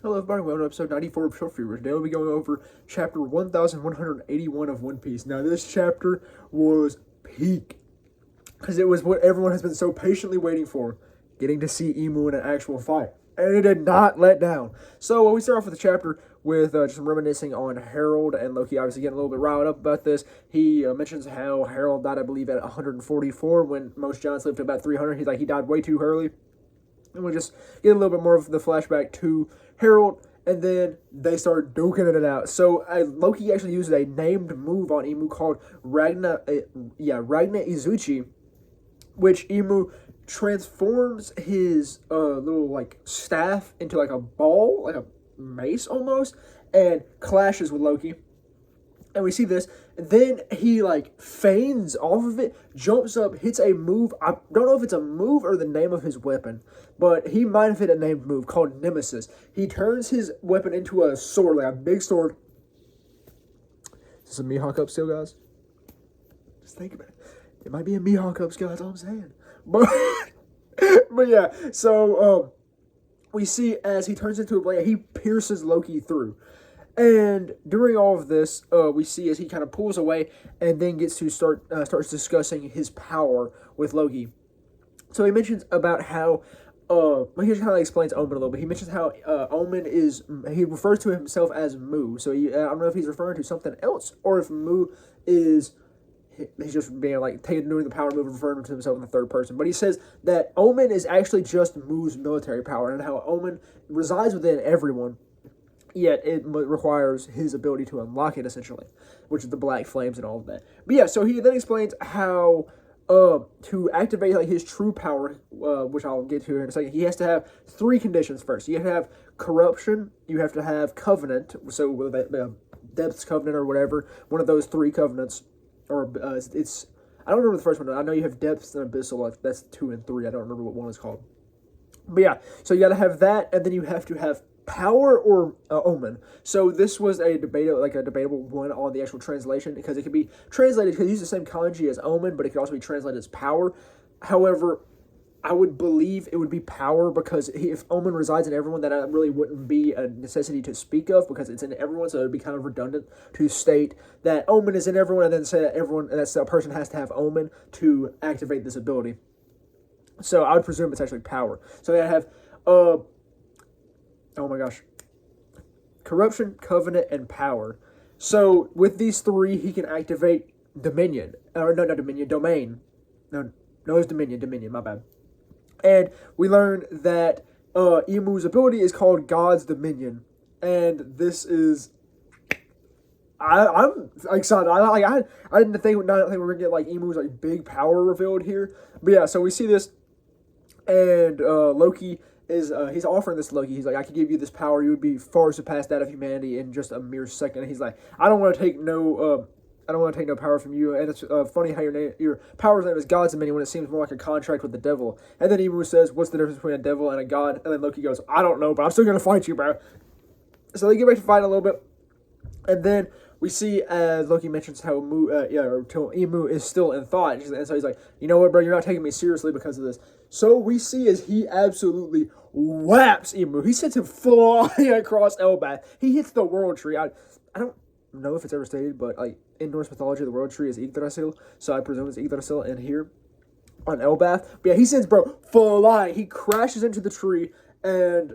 Hello everybody, welcome to episode 94 of Short Viewers. Today we'll be going over chapter 1181 of One Piece. Now this chapter was peak, because it was what everyone has been so patiently waiting for, getting to see Imu in an actual fight. And it did not let down. So we start off with the chapter with just reminiscing on Harold and Loki obviously getting a little bit riled up about this. He mentions how Harold died, I believe, at 144 when most giants lived to about 300. He's like, he died way too early. And we'll just get a little bit more of the flashback to Harold, and then they start duking it out. So Loki actually uses a named move on Imu called Ragna Izuchi, which Imu transforms his little like staff into like a ball, like a mace almost, and clashes with Loki. And we see this. Then he like feigns off of it, jumps up, hits a move. I don't know if it's a move or the name of his weapon, but he might have hit a named move called Nemesis. He turns his weapon into a sword, like a big sword. Is this a Mihawk up still, guys? Just think about it. It might be a Mihawk up still, that's all I'm saying. But yeah, so we see as he turns into a blade, he pierces Loki through. And during all of this, we see as he kind of pulls away and then gets to starts discussing his power with Loki. So he mentions about how, he just kind of explains Omen a little bit. He mentions how Omen is, he refers to himself as Mu. So I don't know if he's referring to something else or if Mu is, he's just being like doing the power move and referring to himself in the third person. But he says that Omen is actually just Mu's military power and how Omen resides within everyone. Yet it requires his ability to unlock it, essentially, which is the black flames and all of that. But yeah, so he then explains how to activate like his true power, which I'll get to here in a second. He has to have three conditions first. You have to have corruption, you have to have covenant, so depths covenant or whatever, one of those three covenants, or it's, I don't remember the first one. I know you have depths and abyssal, that's 2 and 3. I don't remember what one is called. But yeah, so you got to have that, and then you have to have power or Omen. So this was a debatable one on the actual translation, because it could be translated, because use the same kanji as Omen, but it could also be translated as power. However, I would believe it would be power, because if Omen resides in everyone, that really wouldn't be a necessity to speak of, because it's in everyone, so it would be kind of redundant to state that Omen is in everyone, and then say that that person has to have Omen to activate this ability. So I would presume it's actually power. So they have oh my gosh, corruption, covenant, and power. So with these three, he can activate Dominion. Or no, not Dominion, Domain. No, it's Dominion, my bad. And we learn that Imu's ability is called God's Dominion. And this is, I'm excited. I didn't think we were gonna get like Imu's like big power revealed here. But yeah, so we see this, and Loki is he's offering this to Loki. He's like, I could give you this power. You would be far surpassed that of humanity in just a mere second. And he's like, I don't want to take no power from you. And it's funny how your power's name is God's Dominion when it seems more like a contract with the devil. And then Imu says, what's the difference between a devil and a god? And then Loki goes, I don't know, but I'm still gonna fight you, bro. So they get back to fight a little bit, and then we see as Loki mentions how Imu is still in thought, and so he's like, you know what, bro, you're not taking me seriously because of this. So we see as he absolutely whaps Imu. He sends him flying across Elbaf. He hits the World Tree. I don't know if it's ever stated, but like in Norse mythology, the World Tree is Yggdrasil, so I presume it's Yggdrasil in here on Elbaf. But yeah, he sends bro flying. He crashes into the tree, and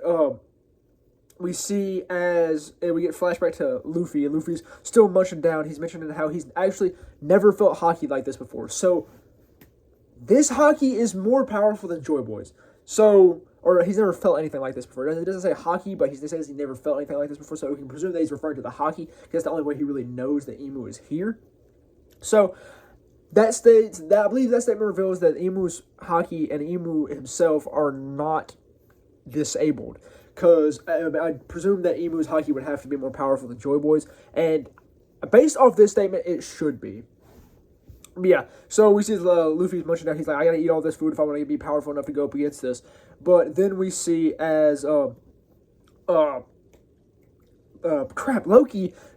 we see as we get flashback to Luffy, and Luffy's still munching down. He's mentioning how he's actually never felt hockey like this before. So this hockey is more powerful than Joy Boys. So, or he's never felt anything like this before. It doesn't say hockey, but he says he never felt anything like this before. So we can presume that he's referring to the hockey, because that's the only way he really knows that Imu is here. So that states that, I believe that statement reveals that Imu's hockey and Imu himself are not disabled. Because I presume that Imu's hockey would have to be more powerful than Joy Boy's. And based off this statement, it should be. But yeah, so we see Luffy's munching down. He's like, I gotta eat all this food if I want to be powerful enough to go up against this. But then we see as Loki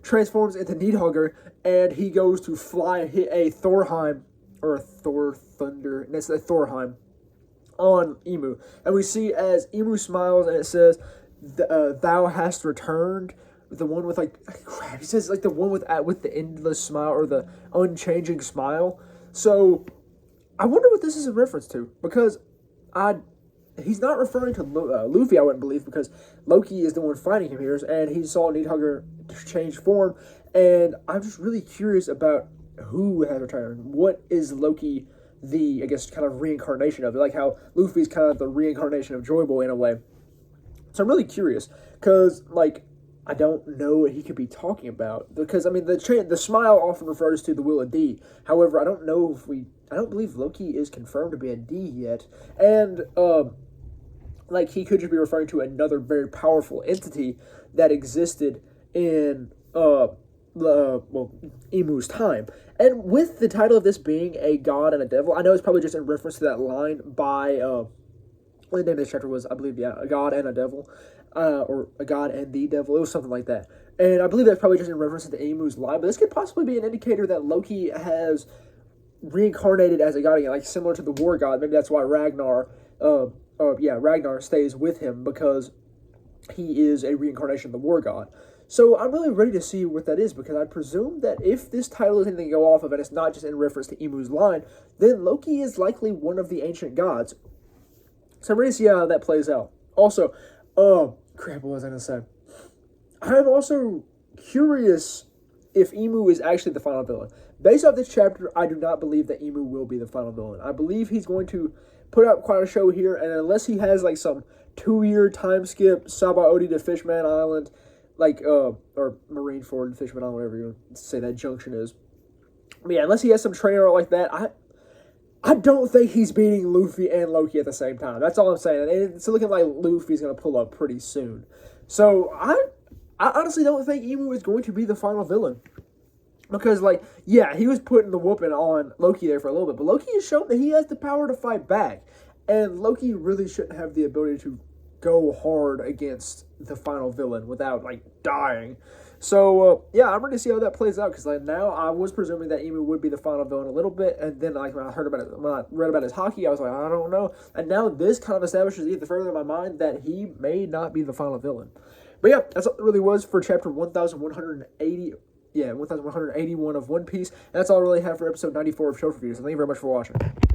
transforms into Needhugger, and he goes to fly and hit a Thorheim, or a Thor Thunder, and that's a Thorheim on Imu. And we see as Imu smiles, and it says, Thou Hast Returned, the one with like crap. He says like the one with the endless smile or the unchanging smile. So I wonder what this is in reference to, because I he's not referring to Luffy, I wouldn't believe, because Loki is the one fighting him here, and he saw Needhugger change form, and I'm just really curious about who has returned. What is Loki the, I guess, kind of reincarnation of? Like how Luffy's kind of the reincarnation of Joy Boy in a way. So I'm really curious, because, like, I don't know what he could be talking about, because, I mean, the smile often refers to the will of D. However, I don't know if I don't believe Loki is confirmed to be a D yet, and, like, he could just be referring to another very powerful entity that existed in, Imu's time. And with the title of this being a god and a devil, I know it's probably just in reference to that line by, the name of this chapter was, I believe, yeah, a god and a devil, or a god and the devil. It was something like that. And I believe that's probably just in reference to the Imu's line, but this could possibly be an indicator that Loki has reincarnated as a god again, like similar to the war god. Maybe that's why Ragnar stays with him, because he is a reincarnation of the war god. So I'm really ready to see what that is, because I presume that if this title is anything to go off of and it's not just in reference to Imu's line, then Loki is likely one of the ancient gods. So I'm ready to see how that plays out. Also, what was I going to say? I'm also curious if Imu is actually the final villain. Based off this chapter, I do not believe that Imu will be the final villain. I believe he's going to put up quite a show here, and unless he has like some 2-year time skip, Sabaody to Fishman Island, like, or Marineford to Fishman Island, whatever you want to say that junction is. But yeah, unless he has some training like that, I don't think he's beating Luffy and Loki at the same time. That's all I'm saying. And it's looking like Luffy's going to pull up pretty soon. So, I honestly don't think Imu is going to be the final villain. Because, like, yeah, he was putting the whooping on Loki there for a little bit. But Loki has shown that he has the power to fight back. And Loki really shouldn't have the ability to go hard against the final villain without, like, dying. So, yeah, I'm ready to see how that plays out, because like, now I was presuming that Imu would be the final villain a little bit, and then like when I read about his hockey, I was like, I don't know. And now this kind of establishes even further in my mind that he may not be the final villain. But yeah, that's all it really was for chapter 1180. Yeah, 1181 of One Piece. And that's all I really have for episode 94 of Show Reviews. So thank you very much for watching.